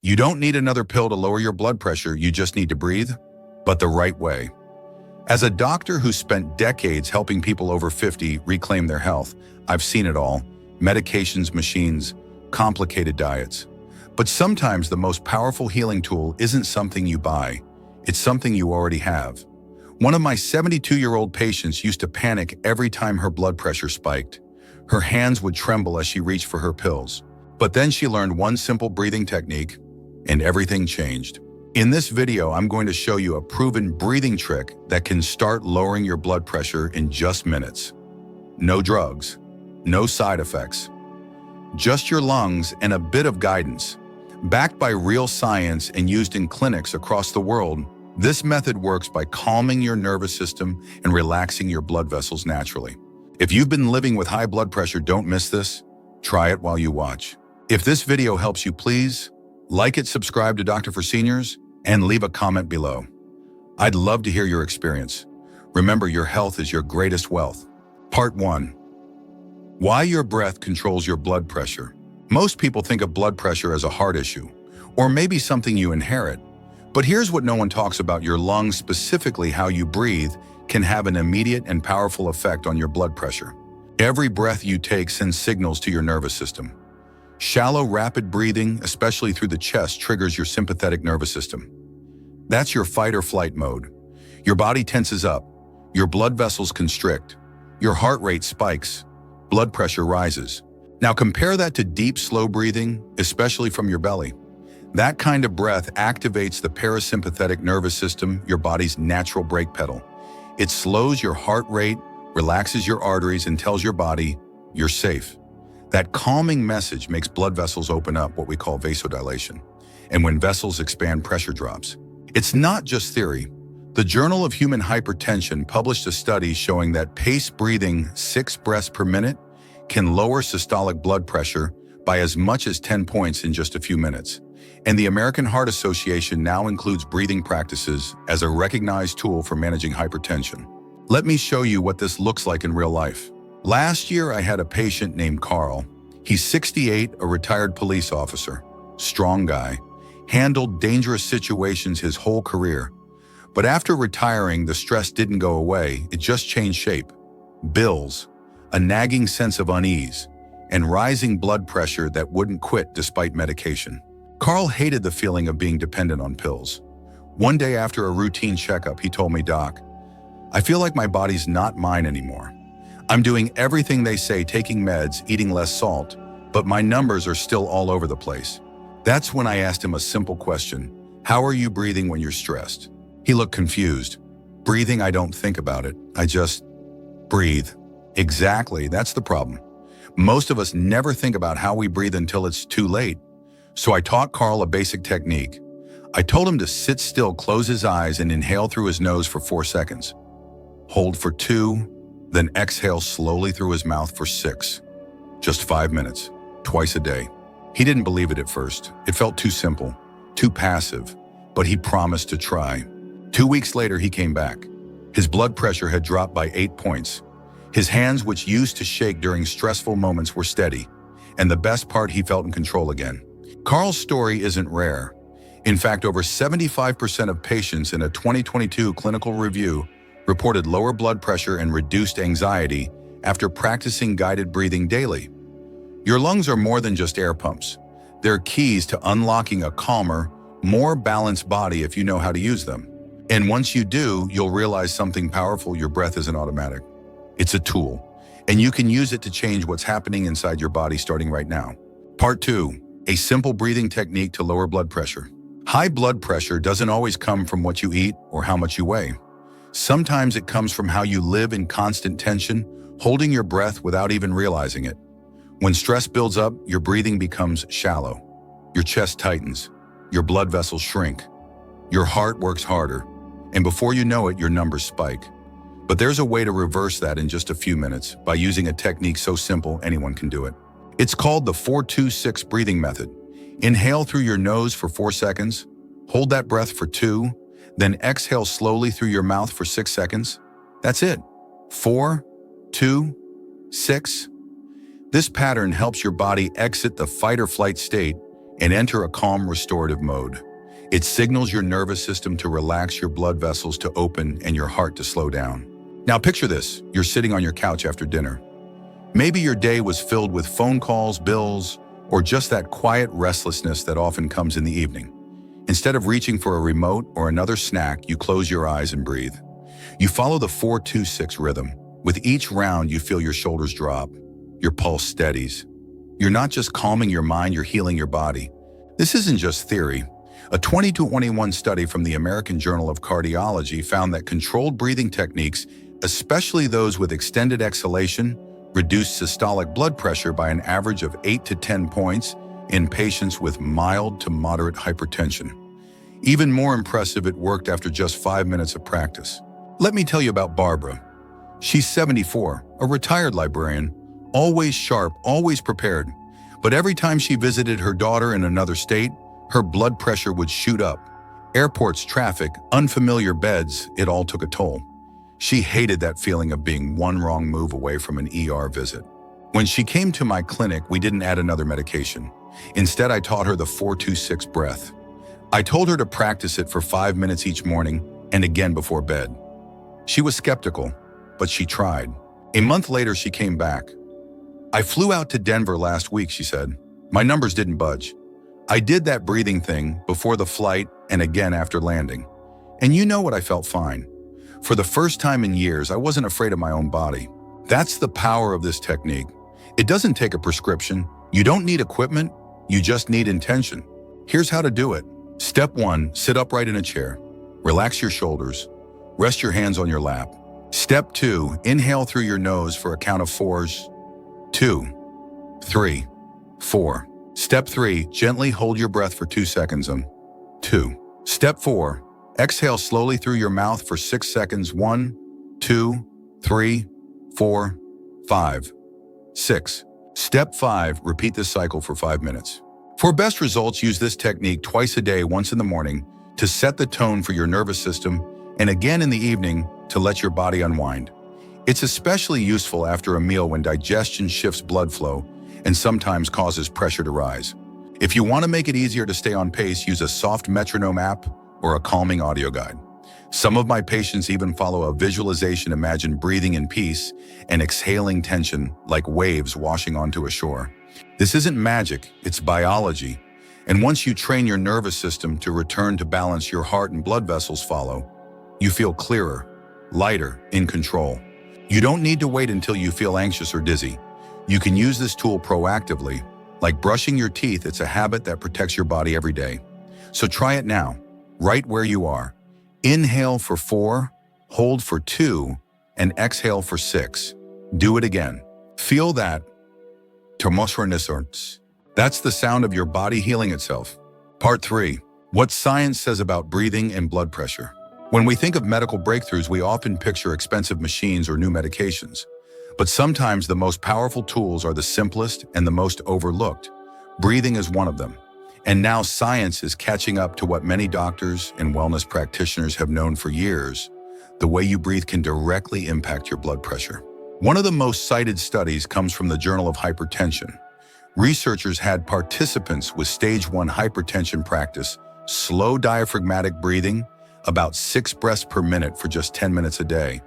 You don't need another pill to lower your blood pressure, you just need to breathe, but the right way. As a doctor who spent decades helping people over 50 reclaim their health, I've seen it all: medications, machines, complicated diets. But sometimes the most powerful healing tool isn't something you buy, it's something you already have. One of my 72-year-old patients used to panic every time her blood pressure spiked. Her hands would tremble as she reached for her pills. But then she learned one simple breathing technique, and everything changed. In this video, I'm going to show you a proven breathing trick that can start lowering your blood pressure in just minutes. No drugs, no side effects, just your lungs and a bit of guidance. Backed by real science and used in clinics across the world, this method works by calming your nervous system and relaxing your blood vessels naturally. If you've been living with high blood pressure, don't miss this. Try it while you watch. If this video helps you, please like it, subscribe to Doctor for Seniors, and leave a comment below. I'd love to hear your experience. Remember, your health is your greatest wealth. Part 1. Why your breath controls your blood pressure. Most people think of blood pressure as a heart issue, or maybe something you inherit. But here's what no one talks about: your lungs, specifically how you breathe, can have an immediate and powerful effect on your blood pressure. Every breath you take sends signals to your nervous system. Shallow, rapid breathing, especially through the chest, triggers your sympathetic nervous system. That's your fight or flight mode. Your body tenses up, your blood vessels constrict, your heart rate spikes, blood pressure rises. Now compare that to deep, slow breathing, especially from your belly. That kind of breath activates the parasympathetic nervous system, your body's natural brake pedal. It slows your heart rate, relaxes your arteries, and tells your body you're safe. That calming message makes blood vessels open up, what we call vasodilation. And when vessels expand, pressure drops. It's not just theory. The Journal of Human Hypertension published a study showing that paced breathing, 6 breaths per minute, can lower systolic blood pressure by as much as 10 points in just a few minutes. And the American Heart Association now includes breathing practices as a recognized tool for managing hypertension. Let me show you what this looks like in real life. Last year, I had a patient named Carl. He's 68, a retired police officer, strong guy, handled dangerous situations his whole career. But after retiring, the stress didn't go away, it just changed shape. Bills, a nagging sense of unease, and rising blood pressure that wouldn't quit despite medication. Carl hated the feeling of being dependent on pills. One day after a routine checkup, he told me, "Doc, I feel like my body's not mine anymore. I'm doing everything they say, taking meds, eating less salt, but my numbers are still all over the place." That's when I asked him a simple question: how are you breathing when you're stressed? He looked confused. "Breathing, I don't think about it. I just breathe." Exactly, that's the problem. Most of us never think about how we breathe until it's too late. So I taught Carl a basic technique. I told him to sit still, close his eyes, and inhale through his nose for 4 seconds. Hold for 2, then exhale slowly through his mouth for 6. Just 5 minutes, twice a day. He didn't believe it at first. It felt too simple, too passive, but he promised to try. 2 weeks later, he came back. His blood pressure had dropped by 8 points. His hands, which used to shake during stressful moments, were steady. And the best part, he felt in control again. Carl's story isn't rare. In fact, over 75% of patients in a 2022 clinical review reported lower blood pressure and reduced anxiety after practicing guided breathing daily. Your lungs are more than just air pumps. They're keys to unlocking a calmer, more balanced body if you know how to use them. And once you do, you'll realize something powerful: your breath isn't automatic. It's a tool, and you can use it to change what's happening inside your body starting right now. Part 2. A simple breathing technique to lower blood pressure. High blood pressure doesn't always come from what you eat or how much you weigh. Sometimes it comes from how you live in constant tension, holding your breath without even realizing it. When stress builds up, your breathing becomes shallow. Your chest tightens, your blood vessels shrink, your heart works harder, and before you know it, your numbers spike. But there's a way to reverse that in just a few minutes by using a technique so simple anyone can do it. It's called the 4-2-6 breathing method. Inhale through your nose for 4 seconds, hold that breath for 2, then exhale slowly through your mouth for 6 seconds. That's it. 4, 2, 6. This pattern helps your body exit the fight or flight state, and enter a calm restorative mode. It signals your nervous system to relax, your blood vessels to open, and your heart to slow down. Now picture this, you're sitting on your couch after dinner. Maybe your day was filled with phone calls, bills, or just that quiet restlessness that often comes in the evening. Instead of reaching for a remote or another snack, you close your eyes and breathe. You follow the 4-2-6 rhythm. With each round, you feel your shoulders drop, your pulse steadies. You're not just calming your mind, you're healing your body. This isn't just theory. A 2021 study from the American Journal of Cardiology found that controlled breathing techniques, especially those with extended exhalation, reduced systolic blood pressure by an average of 8 to 10 points in patients with mild to moderate hypertension. Even more impressive, it worked after just 5 minutes of practice. Let me tell you about Barbara. She's 74, a retired librarian, always sharp, always prepared. But every time she visited her daughter in another state, her blood pressure would shoot up. Airports, traffic, unfamiliar beds, it all took a toll. She hated that feeling of being one wrong move away from an ER visit. When she came to my clinic, we didn't add another medication. Instead, I taught her the 4-2-6 breath. I told her to practice it for 5 minutes each morning and again before bed. She was skeptical, but she tried. A month later, she came back. I flew out to Denver last week, she said. My numbers didn't budge. I did that breathing thing before the flight and again after landing. And you know what, I felt fine. For the first time in years, I wasn't afraid of my own body. That's the power of this technique. It doesn't take a prescription. You don't need equipment. You just need intention. Here's how to do it. Step 1, sit upright in a chair. Relax your shoulders. Rest your hands on your lap. Step 2, inhale through your nose for a count of 4s. 2, 3, 4. Step 3, gently hold your breath for 2 seconds. 2. Step 4, exhale slowly through your mouth for 6 seconds. 1, 2, 3, 4, 5, 6. Step 5, repeat this cycle for 5 minutes. For best results, use this technique twice a day, once in the morning, to set the tone for your nervous system, and again in the evening to let your body unwind. It's especially useful after a meal when digestion shifts blood flow and sometimes causes pressure to rise. If you want to make it easier to stay on pace, use a soft metronome app or a calming audio guide. Some of my patients even follow a visualization, imagine breathing in peace and exhaling tension like waves washing onto a shore. This isn't magic, it's biology. And once you train your nervous system to return to balance, your heart and blood vessels follow. You feel clearer, lighter, in control. You don't need to wait until you feel anxious or dizzy. You can use this tool proactively, like brushing your teeth. It's a habit that protects your body every day. So try it now, right where you are. Inhale for 4, hold for 2, and exhale for 6. Do it again. Feel that. That's the sound of your body healing itself. Part 3. What science says about breathing and blood pressure. When we think of medical breakthroughs, we often picture expensive machines or new medications. But sometimes the most powerful tools are the simplest and the most overlooked. Breathing is one of them. And now science is catching up to what many doctors and wellness practitioners have known for years. The way you breathe can directly impact your blood pressure. One of the most cited studies comes from the Journal of Hypertension. Researchers had participants with stage 1 hypertension practice slow diaphragmatic breathing, about 6 breaths per minute for just 10 minutes a day.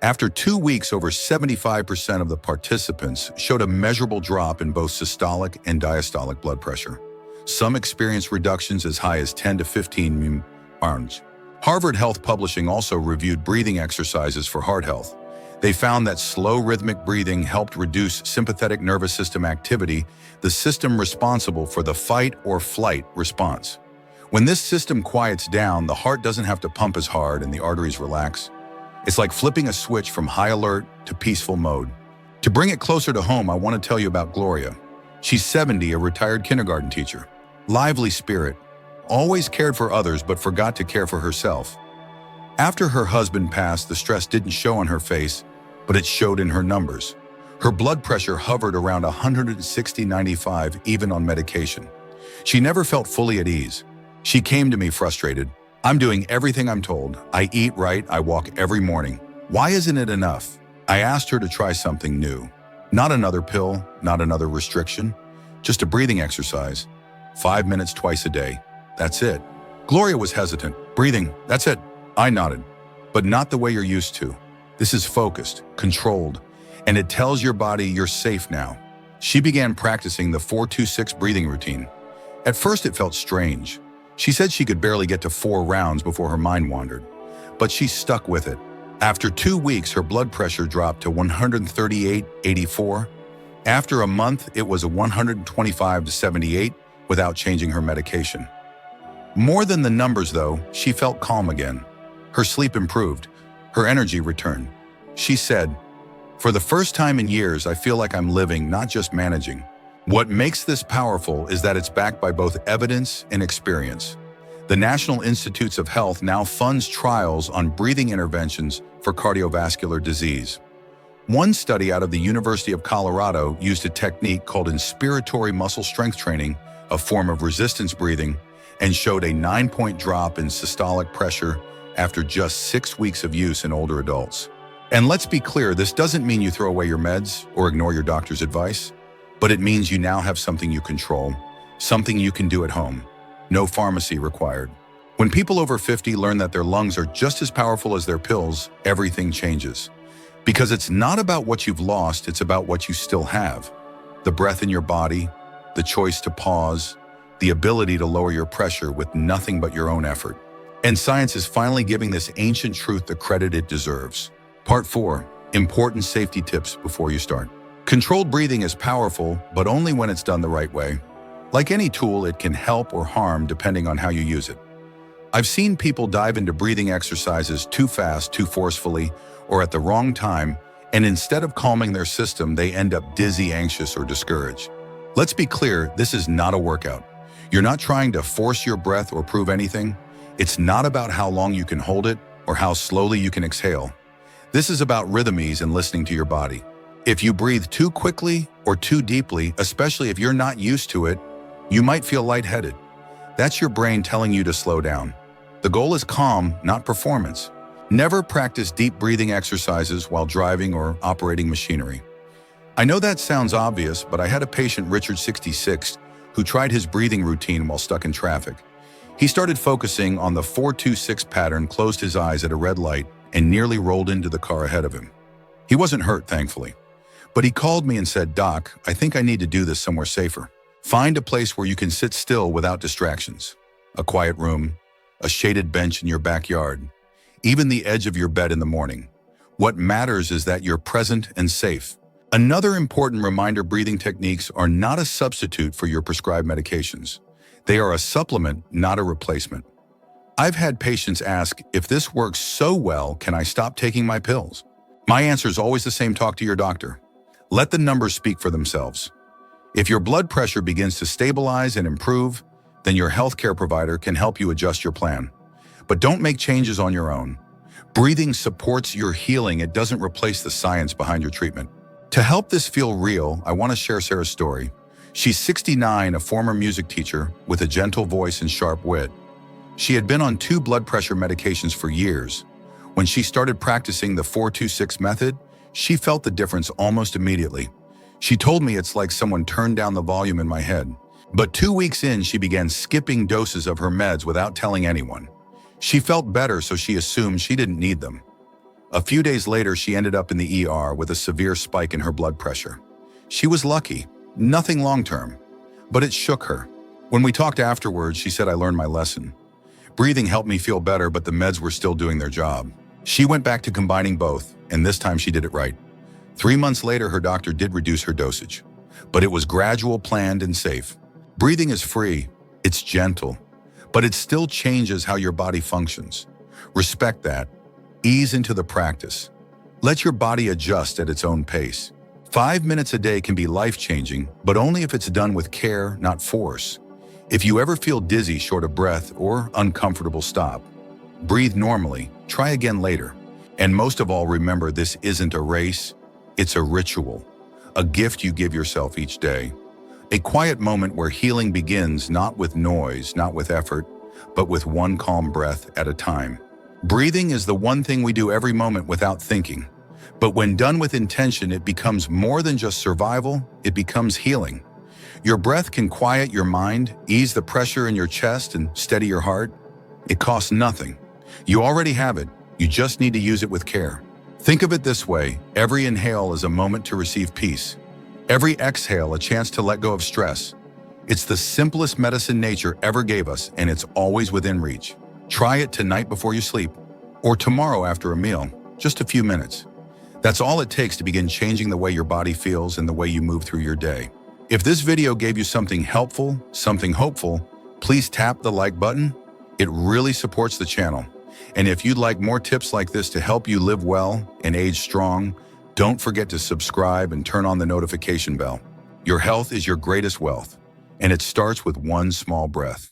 After 2 weeks, over 75% of the participants showed a measurable drop in both systolic and diastolic blood pressure. Some experienced reductions as high as 10 to 15 mmHg. Harvard Health Publishing also reviewed breathing exercises for heart health. They found that slow rhythmic breathing helped reduce sympathetic nervous system activity, the system responsible for the fight or flight response. When this system quiets down, the heart doesn't have to pump as hard and the arteries relax. It's like flipping a switch from high alert to peaceful mode. To bring it closer to home, I want to tell you about Gloria. She's 70, a retired kindergarten teacher. Lively spirit, always cared for others but forgot to care for herself. After her husband passed, the stress didn't show on her face, but it showed in her numbers. Her blood pressure hovered around 160/95 even on medication. She never felt fully at ease. She came to me frustrated. I'm doing everything I'm told. I eat right, I walk every morning. Why isn't it enough? I asked her to try something new. Not another pill, not another restriction, just a breathing exercise. 5 minutes twice a day. That's it. Gloria was hesitant. Breathing, that's it. I nodded. But not the way you're used to. This is focused, controlled, and it tells your body you're safe now. She began practicing the 4-2-6 breathing routine. At first it felt strange. She said she could barely get to 4 rounds before her mind wandered. But she stuck with it. After 2 weeks, her blood pressure dropped to 138/84. After a month, it was a 125/78 without changing her medication. More than the numbers, though, she felt calm again. Her sleep improved. Her energy returned. She said, "For the first time in years, I feel like I'm living, not just managing." What makes this powerful is that it's backed by both evidence and experience. The National Institutes of Health now funds trials on breathing interventions for cardiovascular disease. One study out of the University of Colorado used a technique called inspiratory muscle strength training, a form of resistance breathing, and showed a 9-point drop in systolic pressure after just 6 weeks of use in older adults. And let's be clear, this doesn't mean you throw away your meds or ignore your doctor's advice, but it means you now have something you control, something you can do at home. No pharmacy required. When people over 50 learn that their lungs are just as powerful as their pills, everything changes. Because it's not about what you've lost, it's about what you still have. The breath in your body, the choice to pause, the ability to lower your pressure with nothing but your own effort. And science is finally giving this ancient truth the credit it deserves. Part 4. Important safety tips before you start. Controlled breathing is powerful, but only when it's done the right way. Like any tool, it can help or harm depending on how you use it. I've seen people dive into breathing exercises too fast, too forcefully, or at the wrong time, and instead of calming their system, they end up dizzy, anxious, or discouraged. Let's be clear, this is not a workout. You're not trying to force your breath or prove anything. It's not about how long you can hold it or how slowly you can exhale. This is about rhythms and listening to your body. If you breathe too quickly or too deeply, especially if you're not used to it, you might feel lightheaded. That's your brain telling you to slow down. The goal is calm, not performance. Never practice deep breathing exercises while driving or operating machinery. I know that sounds obvious, but I had a patient, Richard, 66, who tried his breathing routine while stuck in traffic. He started focusing on the 4-2-6 pattern, closed his eyes at a red light, and nearly rolled into the car ahead of him. He wasn't hurt, thankfully. But he called me and said, "Doc, I think I need to do this somewhere safer. Find a place where you can sit still without distractions. A quiet room, a shaded bench in your backyard, even the edge of your bed in the morning. What matters is that you're present and safe." Another important reminder, breathing techniques are not a substitute for your prescribed medications. They are a supplement, not a replacement. I've had patients ask, "If this works so well, can I stop taking my pills?" My answer is always the same: talk to your doctor. Let the numbers speak for themselves. If your blood pressure begins to stabilize and improve, then your healthcare provider can help you adjust your plan. But don't make changes on your own. Breathing supports your healing. It doesn't replace the science behind your treatment. To help this feel real, I want to share Sarah's story. She's 69, a former music teacher with a gentle voice and sharp wit. She had been on 2 blood pressure medications for years. When she started practicing the 4-2-6 method, she felt the difference almost immediately. She told me, "It's like someone turned down the volume in my head." But 2 weeks in, she began skipping doses of her meds without telling anyone. She felt better, so she assumed she didn't need them. A few days later, she ended up in the ER with a severe spike in her blood pressure. She was lucky, nothing long-term, but it shook her. When we talked afterwards, she said, "I learned my lesson. Breathing helped me feel better, but the meds were still doing their job." She went back to combining both, and this time she did it right. 3 months later, her doctor did reduce her dosage, but it was gradual, planned, and safe. Breathing is free, it's gentle, but it still changes how your body functions. Respect that. Ease into the practice. Let your body adjust at its own pace. 5 minutes a day can be life-changing, but only if it's done with care, not force. If you ever feel dizzy, short of breath, or uncomfortable, stop. Breathe normally, try again later. And most of all, remember, this isn't a race, it's a ritual, a gift you give yourself each day. A quiet moment where healing begins, not with noise, not with effort, but with one calm breath at a time. Breathing is the one thing we do every moment without thinking. But when done with intention, it becomes more than just survival, it becomes healing. Your breath can quiet your mind, ease the pressure in your chest, and steady your heart. It costs nothing. You already have it. You just need to use it with care. Think of it this way: every inhale is a moment to receive peace. Every exhale a chance to let go of stress. It's the simplest medicine nature ever gave us, and it's always within reach. Try it tonight before you sleep, or tomorrow after a meal, just a few minutes. That's all it takes to begin changing the way your body feels and the way you move through your day. If this video gave you something helpful, something hopeful, please tap the like button. It really supports the channel. And if you'd like more tips like this to help you live well and age strong, don't forget to subscribe and turn on the notification bell. Your health is your greatest wealth, and it starts with one small breath.